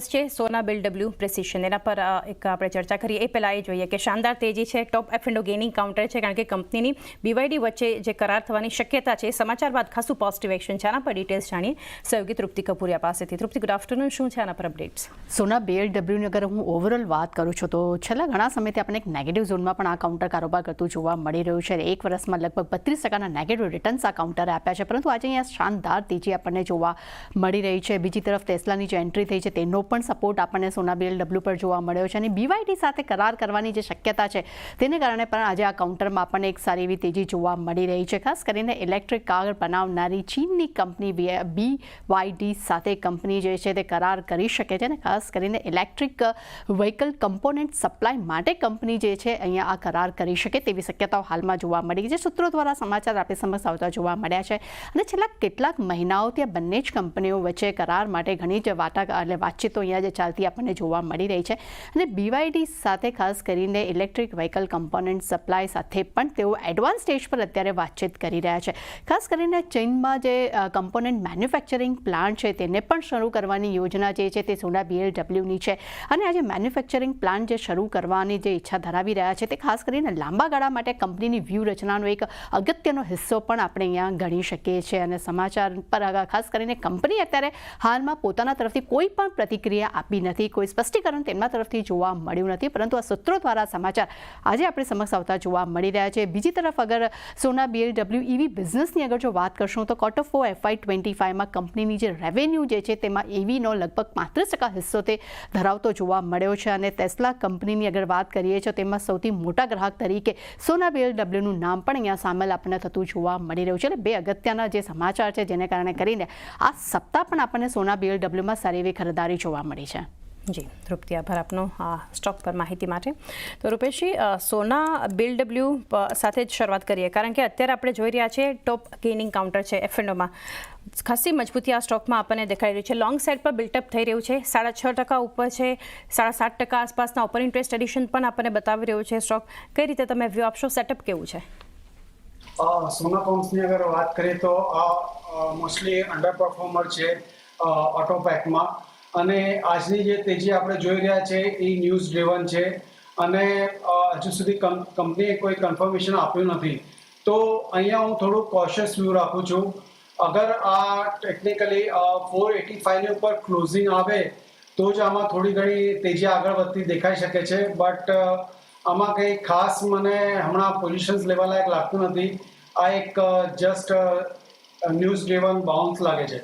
છે સોના બીએલડબ્લ્યુ પ્રેસિશન એના પર એક આપણે ચર્ચા કરીએ એ પહેલાં એ જોઈએ કે શાનદાર તેજી છે ટોપ એફ&ઓ ગેઇનિંગ કાઉન્ટર છે કારણ કે કંપનીની બીવાયડી વચ્ચે જે કરાર થવાની શક્યતા છે સમાચાર બાદ ખાસું પોઝિટિવ એક્શન છે આના પર ડિટેલ્સ જાણીએ સહયોગી તૃપ્તિ કપૂરિયા પાસેથી. તૃપ્તિ, ગુડ આફ્ટરનૂન. શું છે આના પર અપડેટ્સ? સોના બીએલડબ્લ્યુની અગર હું ઓવરઓલ વાત કરું છું તો છેલ્લા ઘણા સમયથી આપણને એક નેગેટિવ ઝોનમાં પણ આ કાઉન્ટર કારોબાર કરતું જોવા મળી રહ્યું છે. એક વર્ષમાં લગભગ 32% નેગેટિવ રિટર્ન્સ આ કાઉન્ટરે આપ્યા છે, પરંતુ આજે અહીંયા શાનદાર તેજી આપણને જોવા મળી રહી છે. બીજી તરફ ટેસ્લાની જે એન્ટ્રી થઈ છે તેનો પણ સપોર્ટ આપણને સોના બીએલડબ્લ્યુ પર જોવા મળ્યો છે અને બીવાયડી સાથે કરાર કરવાની જે શક્યતા છે તેને કારણે પણ આજે આ કાઉન્ટરમાં આપણને એક સારી એવી તેજી જોવા મળી રહી છે. ખાસ કરીને ઇલેક્ટ્રિક કાર બનાવનારી ચીનની કંપની BYD સાથે કંપની જે છે તે કરાર કરી શકે છે અને ખાસ કરીને ઇલેક્ટ્રિક વ્હીકલ કમ્પોનન્ટ સપ્લાય માટે કંપની જે છે અહીંયા આ કરાર કરી શકે તેવી શક્યતાઓ હાલમાં જોવા મળી છે. સૂત્રો દ્વારા સમાચાર આપણી સમક્ષ આવતા જોવા મળ્યા છે અને છેલ્લા કેટલાક મહિનાઓથી આ બંને જ કંપનીઓ વચ્ચે કરાર માટે ઘણી જ વાતચીતો અહીંયા જે ચાલતી આપણને જોવા મળી રહી છે અને BYD સાથે ખાસ કરીને ઇલેક્ટ્રિક વ્હીકલ કમ્પોનન્ટ સપ્લાય સાથે પણ તેઓ એડવાન્સ સ્ટેજ પર અત્યારે વાતચીત કરી રહ્યા છે. ખાસ કરીને ચીનમાં જે કમ્પોનન્ટ મેન્યુફેક્ચરિંગ પ્લાન્ટ છે તેને પણ શરૂ કરવાની યોજના જે છે તે સોના બીએલડબ્લ્યુની છે અને આજે મેન્યુફેક્ચરિંગ પ્લાન્ટ જે શરૂ કરવાની જે ઈચ્છા ધરાવી રહ્યા છે તે ખાસ કરીને લાંબા ગાળા માટે કંપનીની વ્યૂહરચનાનો એક અગત્યનો હિસ્સો પણ આપણે અહીંયા ગણી શકીએ છીએ અને સમાચાર પર ખાસ કરીને કંપની અત્યારે હાલમાં પોતાના તરફથી કોઈ પણ પ્રતિક્રિયા આપી નથી, કોઈ સ્પષ્ટીકરણ તેમના તરફથી જોવા મળ્યું નથી, પરંતુ આ સૂત્રો દ્વારા સમાચાર આજે આપણી સમક્ષ આવતા જોવા મળી રહ્યા છે. બીજી તરફ અગર સોના બીએલડબ્લ્યુ EV બિઝનેસની અગર જો વાત કરશું તો Q4 FY25માં કંપનીની જે રેવન્યુ જે છે તેમાં EVનો લગભગ 35% હિસ્સો તે ધરાવતો જોવા મળ્યો છે અને ટેસ્લા કંપનીની અગર વાત કરીએ તો તેમાં સૌથી મોટા ગ્રાહક તરીકે સોના બીએલડબ્લ્યુનું નામ પણ અહીંયા સામેલ આપણને થતું જોવા મળી રહ્યું છે. એટલે બે અગત્યના જે સમાચાર છે જેને કારણે કરીને આ સપ્તાહ પણ આપણને સોના બીએલડબ્લ્યુમાં સારી એવી ખરીદારી જોવા મળી છે. જી તૃપ્તિ, આભાર આપનો આ સ્ટોક પર માહિતી માટે. તો રૂપેશજી, સોના બીએલડબ્લ્યુ સાથે જ શરૂઆત કરીએ કારણ કે અત્યારે આપણે જોઈ રહ્યા છીએ ટોપ ગેઇનિંગ કાઉન્ટર છે એફ&ઓમાં. ખાસી મજબૂતી આ સ્ટોકમાં આપણને દેખાઈ રહી છે. લોંગ સાઇડ પર બિલ્ટઅપ થઈ રહ્યું છે, 6.5% ઉપર છે, 7.5% આસપાસના ઉપર ઇન્ટરેસ્ટ એડિશન પણ આપણને બતાવી રહ્યું છે સ્ટોક. કઈ રીતે તમે વ્યૂ આપશો? સેટઅપ કેવું છે? સોના પમ્પ્સની અગર વાત કરીએ તો આ મોસ્ટલી અંડર પરફોર્મર છે ઓટોપેકમાં અને આજની જે તેજી આપણે જોઈ રહ્યા છે એ ન્યૂઝ ડ્રિવન છે અને હજુ સુધી કંપનીએ કોઈ કન્ફર્મેશન આપ્યું નથી. તો અહીંયા હું થોડું કોશિયસ વ્યૂ રાખું છું. અગર આ ટેકનિકલી 485ની ઉપર ક્લોઝિંગ આવે તો જ આમાં થોડી ઘણી તેજી આગળ વધતી દેખાઈ શકે છે, બટ આમાં કંઈ ખાસ મને હમણાં પોઝિશન્સ લેવા લાયક લાગતું નથી. આ એક જસ્ટ ન્યૂઝ ડ્રિવન બાઉન્સ લાગે છે.